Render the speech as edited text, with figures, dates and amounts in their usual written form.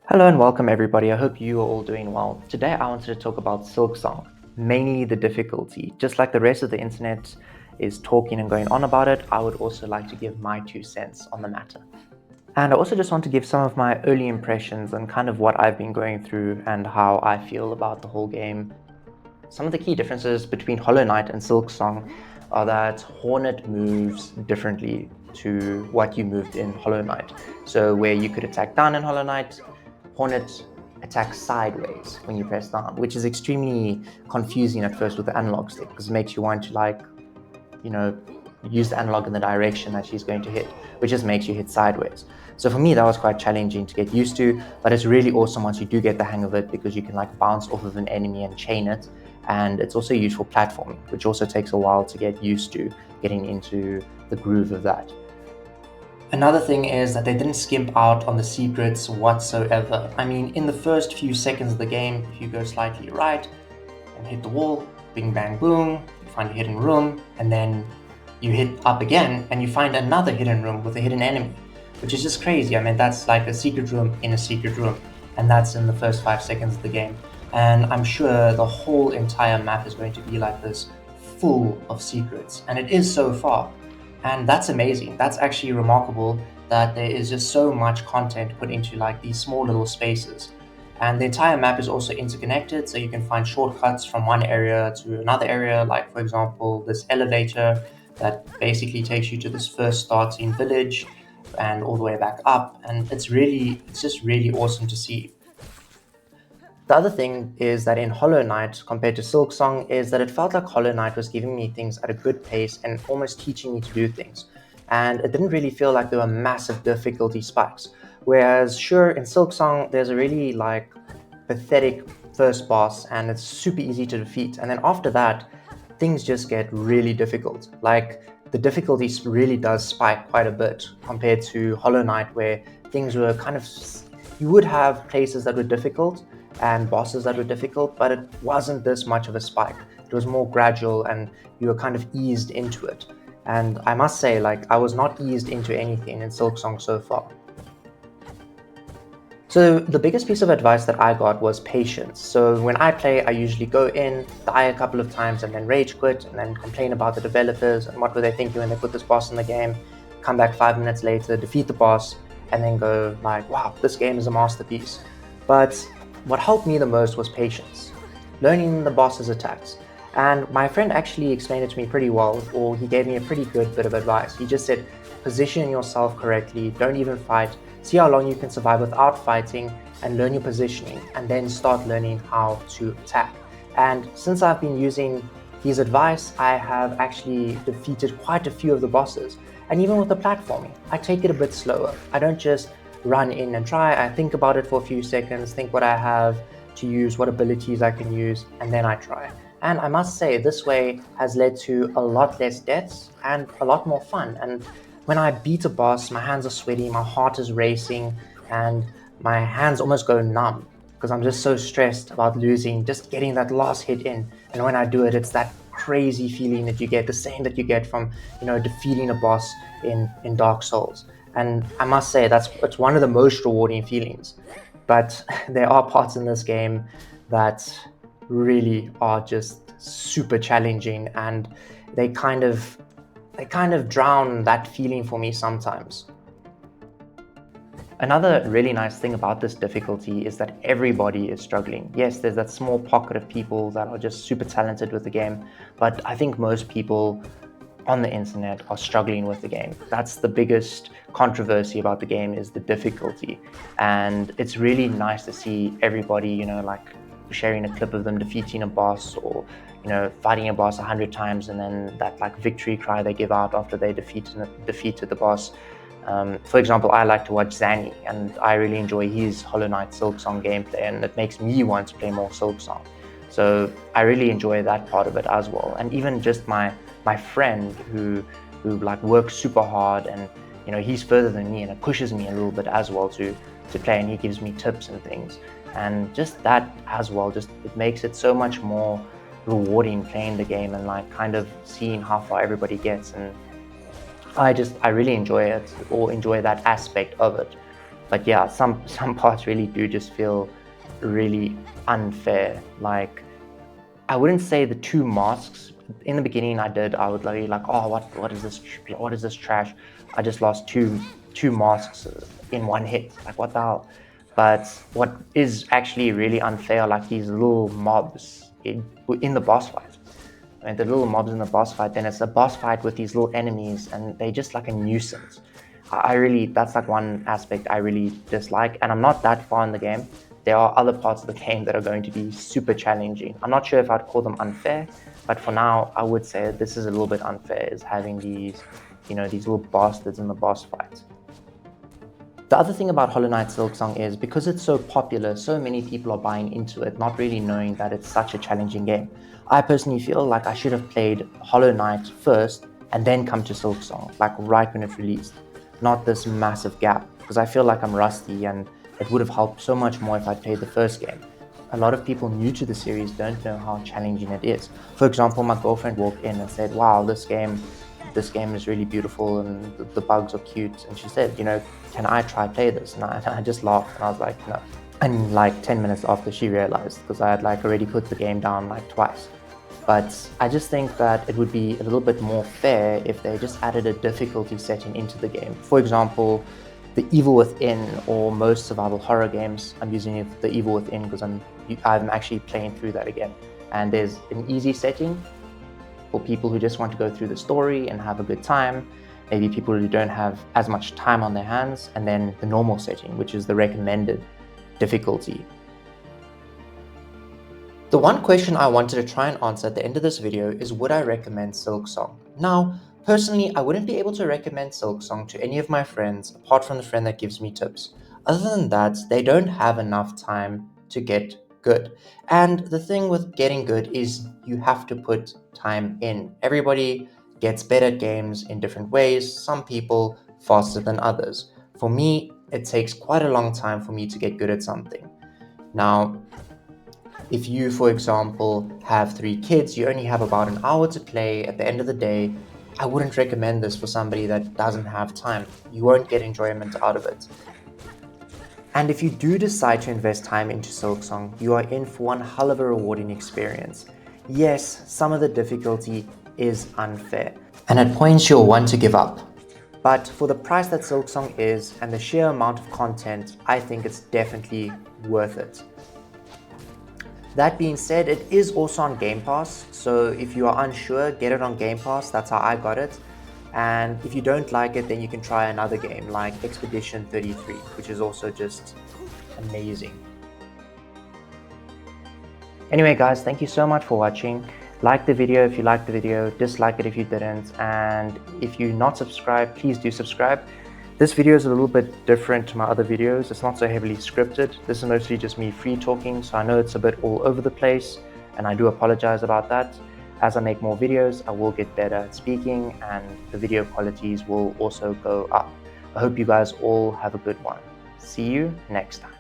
Hello and welcome everybody. I hope you are all doing well. Today I wanted to talk about Silksong, mainly the difficulty. Just like the rest of the internet is talking and going on about it, I would also like to give my 2 cents on the matter. And I also just want to give some of my early impressions and kind of what I've been going through and how I feel about the whole game. Some of the key differences between Hollowknight and Silksong are that Hornet moves differently to what you moved in Hollowknight. So where you could attack down in Hollowknight, Hornet attacks sideways when you press down, which is extremely confusing at first with the analog stick because it makes you want to you know, use the analog in the direction that she's going to hit, which just makes you hit sideways. So for me, that was quite challenging to get used to, but it's really awesome once you do get the hang of it because you can bounce off of an enemy and chain it. And it's also used for platforming, which also takes a while to get used to getting into the groove of that. Another thing is that they didn't skimp out on the secrets whatsoever. I mean, in the first few seconds of the game, if you go slightly right and hit the wall, bing bang boom, you find a hidden room, and then you hit up again and you find another hidden room with a hidden enemy, which is just crazy. I mean, that's like a secret room in a secret room, and that's in the first 5 seconds of the game. And I'm sure the whole entire map is going to be like this, full of secrets, and it is so far. And that's amazing. That's actually remarkable that there is just so much content put into these small little spaces. And the entire map is also interconnected, so you can find shortcuts from one area to another area, like for example, this elevator that basically takes you to this first starting village and all the way back up. And it's just really awesome to see. The other thing is that in Hollowknight, compared to Silksong, is that it felt like Hollowknight was giving me things at a good pace and almost teaching me to do things. And it didn't really feel like there were massive difficulty spikes. Whereas, sure, in Silksong, there's a really pathetic first boss and it's super easy to defeat. And then after that, things just get really difficult. The difficulty really does spike quite a bit compared to Hollowknight, where things were you would have places that were difficult and bosses that were difficult, but it wasn't this much of a spike. It was more gradual and you were kind of eased into it. And I must say, I was not eased into anything in Silksong so far. So the biggest piece of advice that I got was patience. So when I play, I usually go in, die a couple of times, and then rage quit, and then complain about the developers and what were they thinking when they put this boss in the game, come back 5 minutes later, defeat the boss, and then go wow, this game is a masterpiece. But what helped me the most was patience, learning the boss's attacks. And my friend actually explained it to me pretty well, or he gave me a pretty good bit of advice. He just said, position yourself correctly, don't even fight, see how long you can survive without fighting, and learn your positioning, and then start learning how to attack. And since I've been using his advice, I have actually defeated quite a few of the bosses. And even with the platforming, I take it a bit slower. I don't just run in and try. I think about it for a few seconds, think what I have to use, what abilities I can use, and then I try. And I must say, this way has led to a lot less deaths and a lot more fun. And when I beat a boss, my hands are sweaty, my heart is racing, and my hands almost go numb because I'm just so stressed about losing, just getting that last hit in. And when I do it, it's that crazy feeling that you get, the same that you get from, defeating a boss in Dark Souls. And I must say, it's one of the most rewarding feelings. But there are parts in this game that really are just super challenging, and they kind of drown that feeling for me sometimes. Another really nice thing about this difficulty is that everybody is struggling. Yes, there's that small pocket of people that are just super talented with the game, but I think most people on the internet are struggling with the game. That's the biggest controversy about the game, is the difficulty. And it's really nice to see everybody, sharing a clip of them defeating a boss, or fighting a boss 100 times, and then that victory cry they give out after they defeated the boss. For example, I like to watch Zanny, and I really enjoy his Hollowknight Silksong gameplay, and it makes me want to play more Silksong. So I really enjoy that part of it as well. And even just my friend who works super hard, and he's further than me, and it pushes me a little bit as well to play, and he gives me tips and things. And just that as well, it makes it so much more rewarding playing the game and kind of seeing how far everybody gets. And I really enjoy it, or enjoy that aspect of it. But yeah, some parts really do just feel really unfair. Like, I wouldn't say the two masks. In the beginning, I would like, oh, what is this? What is this trash? I just lost two masks in one hit. Like, what the hell? But what is actually really unfair, like these little mobs in the boss fight. And the little mobs in the boss fight, then it's a boss fight with these little enemies, and they just like a nuisance. I really, that's like one aspect I really dislike, and I'm not that far in the game. There are other parts of the game that are going to be super challenging. I'm not sure if I'd call them unfair, but for now, I would say this is a little bit unfair, is having these, these little bastards in the boss fight. The other thing about Hollowknight Silksong is because it's so popular, so many people are buying into it, not really knowing that it's such a challenging game. I personally feel like I should have played Hollow Knight first and then come to Silksong, like right when it released, not this massive gap, because I feel like I'm rusty and it would have helped so much more if I played the first game. A lot of people new to the series don't know how challenging it is. For example, my girlfriend walked in and said, wow, this game is really beautiful and the bugs are cute. And she said, can I try play this? And I just laughed and I was like, no. And like 10 minutes after she realized, because I had like already put the game down like twice. But I just think that it would be a little bit more fair if they just added a difficulty setting into the game. For example, the Evil Within or most survival horror games, I'm using the Evil Within because I'm actually playing through that again. And there's an easy setting for people who just want to go through the story and have a good time, maybe people who don't have as much time on their hands, and then the normal setting, which is the recommended difficulty. The one question I wanted to try and answer at the end of this video is, would I recommend Silksong? Now, personally, I wouldn't be able to recommend Silksong to any of my friends apart from the friend that gives me tips. Other than that, they don't have enough time to get good. And the thing with getting good is you have to put time in. Everybody gets better at games in different ways, some people faster than others. For me, it takes quite a long time for me to get good at something. Now, if you, for example, have 3 kids, you only have about an hour to play at the end of the day, I wouldn't recommend this for somebody that doesn't have time. You won't get enjoyment out of it. And if you do decide to invest time into Silksong, you are in for one hell of a rewarding experience. Yes, some of the difficulty is unfair, and at points you'll want to give up. But for the price that Silksong is and the sheer amount of content, I think it's definitely worth it. That being said, it is also on Game Pass, so if you are unsure, get it on Game Pass. That's how I got it. And if you don't like it, then you can try another game like Expedition 33, which is also just amazing. Anyway guys, thank you so much for watching. Like the video if you liked the video, dislike it if you didn't, and if you're not subscribed, please do subscribe. This video is a little bit different to my other videos. It's not so heavily scripted. This is mostly just me free talking, so I know it's a bit all over the place, and I do apologize about that. As I make more videos, I will get better at speaking, and the video qualities will also go up. I hope you guys all have a good one. See you next time.